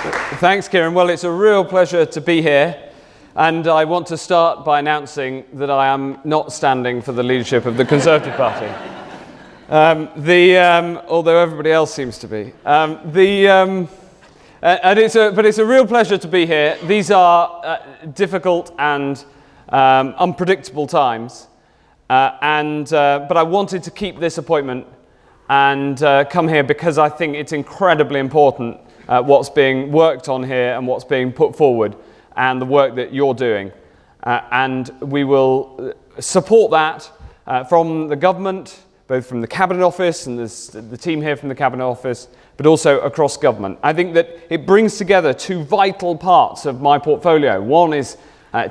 Thanks, Kieran. Well, it's a real pleasure to be here. And I want to start by announcing that I am not standing for the leadership of the Conservative Party. Although everybody else seems to be. But it's a real pleasure to be here. These are difficult and unpredictable times. But I wanted to keep this appointment and come here because I think it's incredibly important what's being worked on here and what's being put forward and the work that you're doing. And we will support that from the government, both from the Cabinet Office and the team here from the Cabinet Office, but also across government. I think that it brings together two vital parts of my portfolio. One is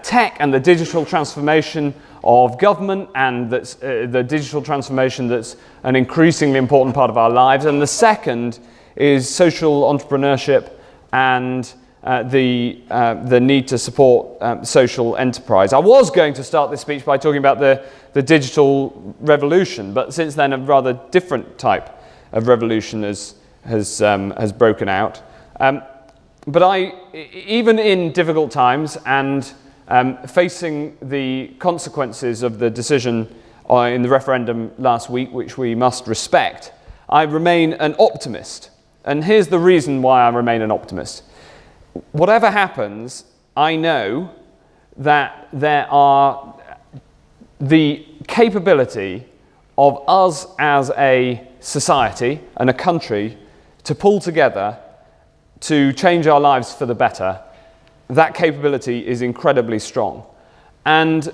tech and the digital transformation of government, and that's the digital transformation that's an increasingly important part of our lives. And the second is social entrepreneurship and the need to support social enterprise. I was going to start this speech by talking about the digital revolution, but since then a rather different type of revolution has broken out. But even in difficult times and facing the consequences of the decision in the referendum last week, which we must respect, I remain an optimist. And here's the reason why I remain an optimist. Whatever happens, I know that there are the capability of us as a society and a country to pull together to change our lives for the better. That capability is incredibly strong. And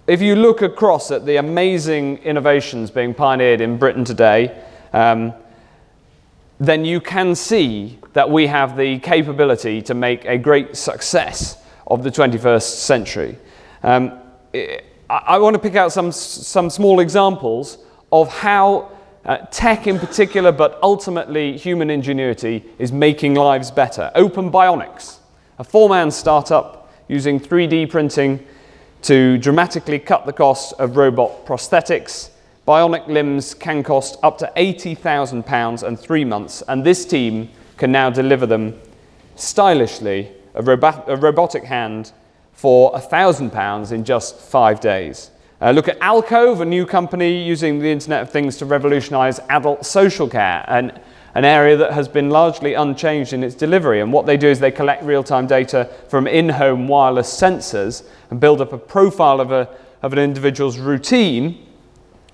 if you look across at the amazing innovations being pioneered in Britain today, then you can see that we have the capability to make a great success of the 21st century. I want to pick out some small examples of how tech in particular, but ultimately human ingenuity, is making lives better. Open Bionics, a 4-man startup using 3D printing to dramatically cut the cost of robot prosthetics. Bionic limbs can cost up to £80,000 and 3 months, and this team can now deliver them stylishly, a robotic hand, for £1,000 in just 5 days. Look at Alcove, a new company using the Internet of Things to revolutionise adult social care, an area that has been largely unchanged in its delivery. And what they do is they collect real-time data from in-home wireless sensors and build up a profile of an individual's routine,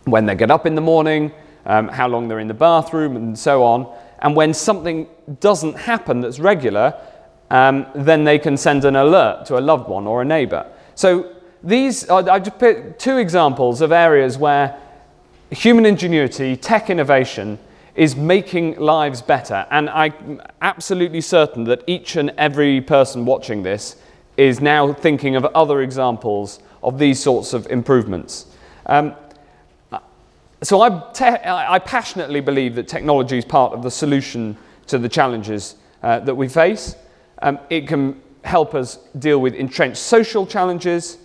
when they get up in the morning, how long they're in the bathroom, and so on. And when something doesn't happen that's regular, then they can send an alert to a loved one or a neighbour. So I've just picked two examples of areas where human ingenuity, tech innovation, is making lives better. And I'm absolutely certain that each and every person watching this is now thinking of other examples of these sorts of improvements. So I passionately believe that technology is part of the solution to the challenges that we face. It can help us deal with entrenched social challenges.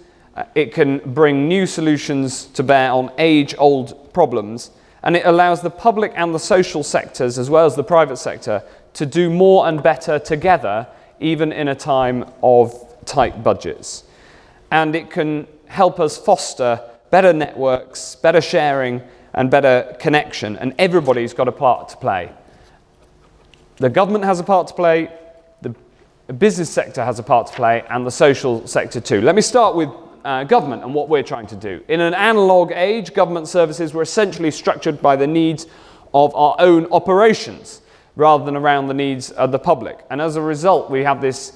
It can bring new solutions to bear on age-old problems. And it allows the public and the social sectors, as well as the private sector, to do more and better together, even in a time of tight budgets. And it can help us foster better networks, better sharing, and better connection, and everybody's got a part to play. The government has a part to play, the business sector has a part to play, and the social sector too. Let me start with government and what we're trying to do. In an analogue age, government services were essentially structured by the needs of our own operations, rather than around the needs of the public. And as a result, we have this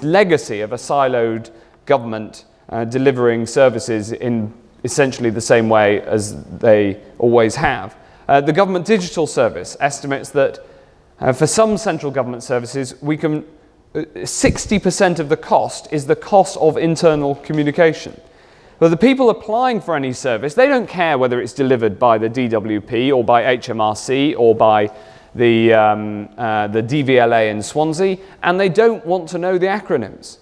legacy of a siloed government delivering services in essentially the same way as they always have. The Government Digital Service estimates that for some central government services, 60% of the cost is the cost of internal communication. But the people applying for any service, they don't care whether it's delivered by the DWP or by HMRC or by the DVLA in Swansea, and they don't want to know the acronyms.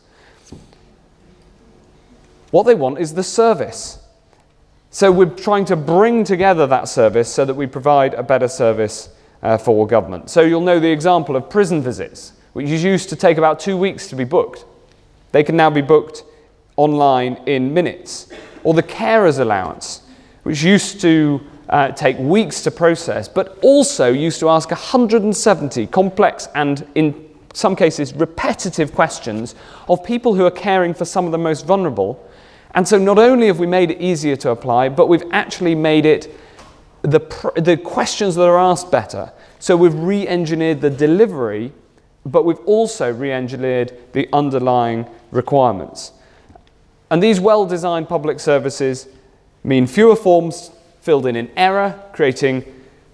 What they want is the service. So we're trying to bring together that service so that we provide a better service for government. So you'll know the example of prison visits. which used to take about 2 weeks to be booked. They can now be booked online in minutes. Or the carer's allowance, which used to take weeks to process, but also used to ask 170 complex and, in some cases, repetitive questions of people who are caring for some of the most vulnerable. And so not only have we made it easier to apply, but we've actually made it the questions that are asked better. So we've re-engineered the delivery, but we've also re-engineered the underlying requirements. And these well-designed public services mean fewer forms filled in error, creating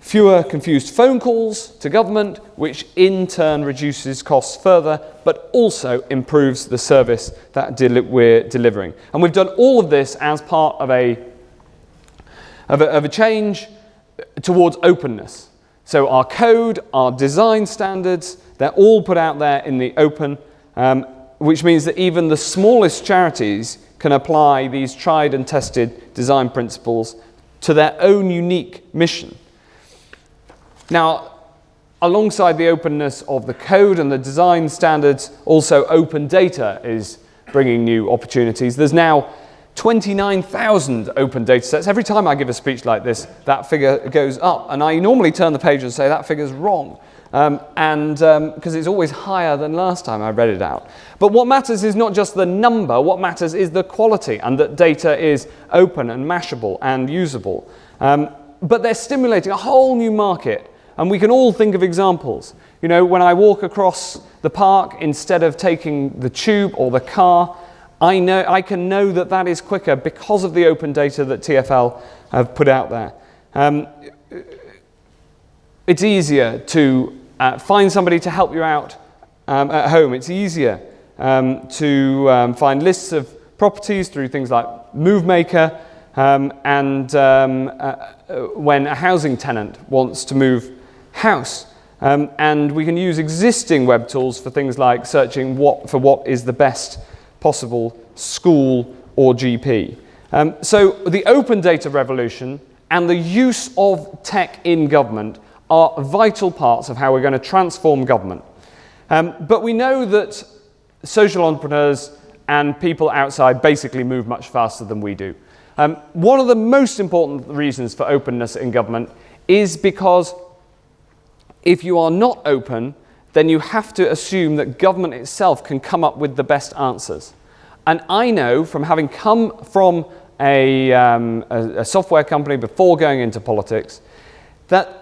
fewer confused phone calls to government, which in turn reduces costs further, but also improves the service that we're delivering. And we've done all of this as part of a change towards openness. So our code, our design standards, they're all put out there in the open, which means that even the smallest charities can apply these tried and tested design principles to their own unique mission. Now, alongside the openness of the code and the design standards, also open data is bringing new opportunities. There's now 29,000 open data sets. Every time I give a speech like this, that figure goes up. And I normally turn the page and say that figure's wrong. Because it's always higher than last time I read it out. But what matters is not just the number, what matters is the quality, and that data is open and mashable and usable. But they're stimulating a whole new market, and we can all think of examples. You know, when I walk across the park, instead of taking the tube or the car, I can know that that is quicker because of the open data that TfL have put out there. It's easier to find somebody to help you out at home. It's easier to find lists of properties through things like MoveMaker, when a housing tenant wants to move house. And we can use existing web tools for things like searching for what is the best possible school or GP. So the open data revolution and the use of tech in government are vital parts of how we're going to transform government. But we know that social entrepreneurs and people outside basically move much faster than we do. One of the most important reasons for openness in government is because if you are not open, then you have to assume that government itself can come up with the best answers. And I know, from having come from a software company before going into politics, that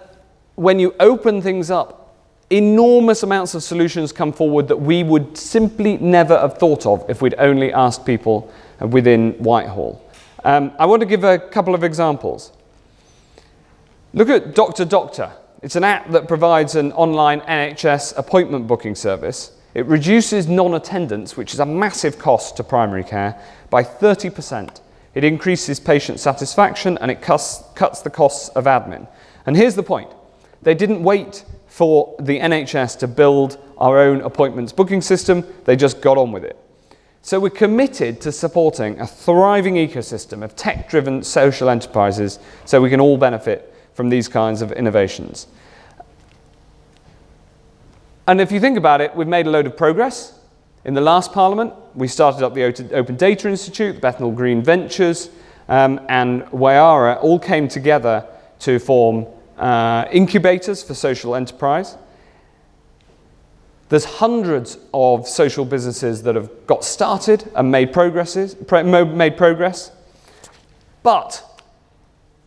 when you open things up, enormous amounts of solutions come forward that we would simply never have thought of if we'd only asked people within Whitehall. I want to give a couple of examples. Look at Dr. Doctor. It's an app that provides an online NHS appointment booking service. It reduces non-attendance, which is a massive cost to primary care, by 30%. It increases patient satisfaction and it cuts the costs of admin. And here's the point. They didn't wait for the NHS to build our own appointments booking system. They just got on with it. So we're committed to supporting a thriving ecosystem of tech-driven social enterprises so we can all benefit from these kinds of innovations. And if you think about it, we've made a load of progress. In the last Parliament, we started up the Open Data Institute, Bethnal Green Ventures, and Wayara all came together to form incubators for social enterprise. There's hundreds of social businesses that have got started and made progress. But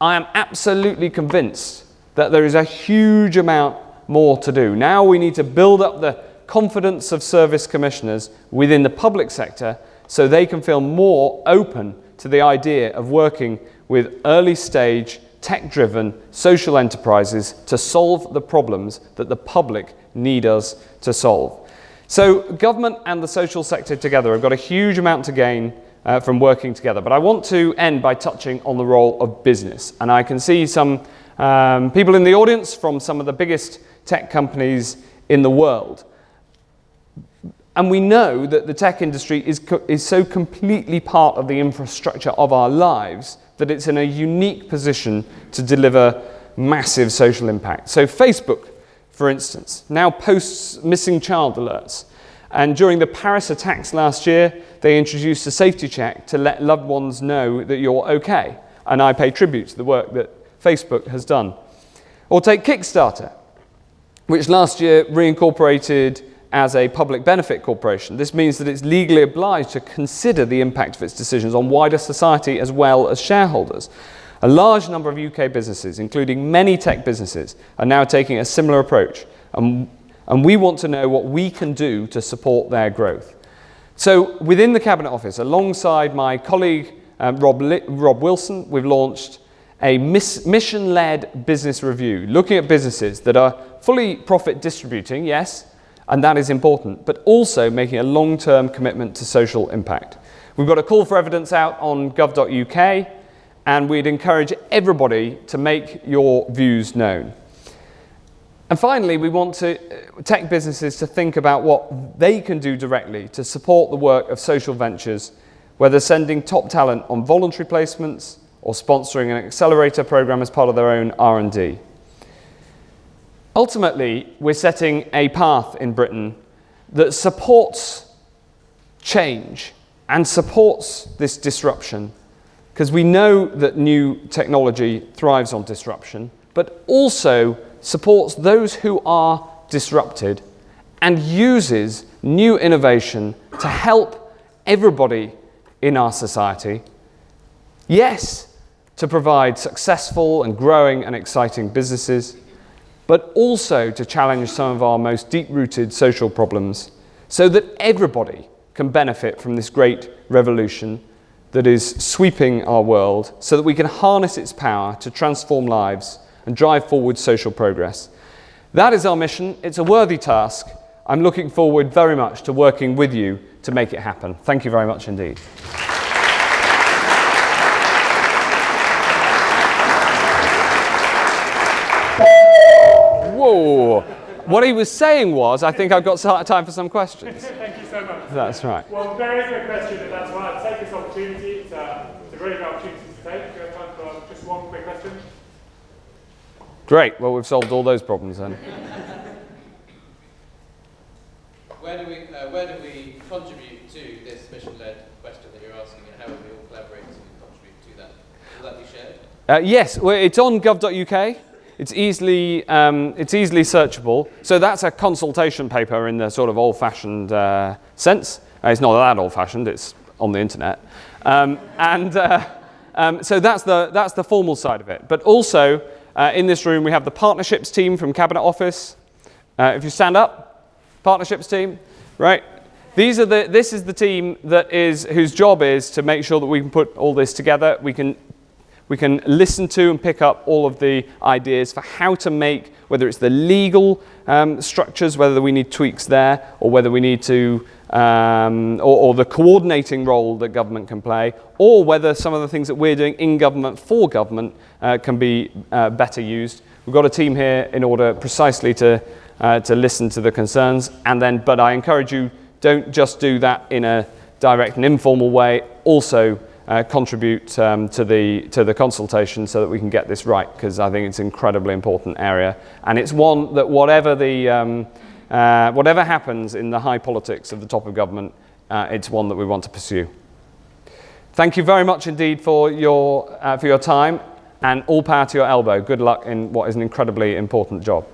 I am absolutely convinced that there is a huge amount more to do. Now we need to build up the confidence of service commissioners within the public sector so they can feel more open to the idea of working with early stage, tech-driven social enterprises to solve the problems that the public need us to solve. So government and the social sector together have got a huge amount to gain from working together. But I want to end by touching on the role of business. And I can see some people in the audience from some of the biggest tech companies in the world. And we know that the tech industry is so completely part of the infrastructure of our lives that it's in a unique position to deliver massive social impact. So Facebook, for instance, now posts missing child alerts. And during the Paris attacks last year, they introduced a safety check to let loved ones know that you're okay. And I pay tribute to the work that Facebook has done. Or take Kickstarter, which last year reincorporated as a public benefit corporation. This means that it's legally obliged to consider the impact of its decisions on wider society as well as shareholders. A large number of UK businesses, including many tech businesses, are now taking a similar approach, and we want to know what we can do to support their growth. So within the Cabinet Office, alongside my colleague Rob Wilson, we've launched a mission-led business review, looking at businesses that are fully profit distributing, yes, and that is important, but also making a long-term commitment to social impact. We've got a call for evidence out on gov.uk, and we'd encourage everybody to make your views known. And finally, we want tech businesses to think about what they can do directly to support the work of social ventures, whether sending top talent on voluntary placements or sponsoring an accelerator program as part of their own R&D. Ultimately, we're setting a path in Britain that supports change and supports this disruption, because we know that new technology thrives on disruption, but also supports those who are disrupted and uses new innovation to help everybody in our society. Yes, to provide successful and growing and exciting businesses, but also to challenge some of our most deep-rooted social problems so that everybody can benefit from this great revolution that is sweeping our world, so that we can harness its power to transform lives and drive forward social progress. That is our mission. It's a worthy task. I'm looking forward very much to working with you to make it happen. Thank you very much indeed. Whoa. What he was saying was, I think I've got time for some questions. Thank you so much. That's right. Well, there is a question, and that's why I'd take this opportunity. It's a really good opportunity to take. Do you have time for just one quick question? Great. Well, we've solved all those problems then. Where do we contribute to this mission-led question that you're asking, and how will we all collaborate to contribute to that? Will that be shared? Yes, well, it's on gov.uk. It's easily searchable. So that's a consultation paper in the sort of old-fashioned sense. It's not that old-fashioned. It's on the internet, so that's the formal side of it. But also in this room we have the partnerships team from Cabinet Office. If you stand up, partnerships team, right? This is the team whose job is to make sure that we can put all this together. We can listen to and pick up all of the ideas for how to make, whether it's the legal structures, whether we need tweaks there, or whether we need to, or the coordinating role that government can play, or whether some of the things that we're doing in government for government can be better used. We've got a team here in order precisely to listen to the concerns, but I encourage you, don't just do that in a direct and informal way. Also, contribute to the consultation so that we can get this right, because I think it's an incredibly important area, and it's one that whatever happens in the high politics of the top of government, it's one that we want to pursue. Thank you very much indeed for your time, and all power to your elbow. Good luck in what is an incredibly important job.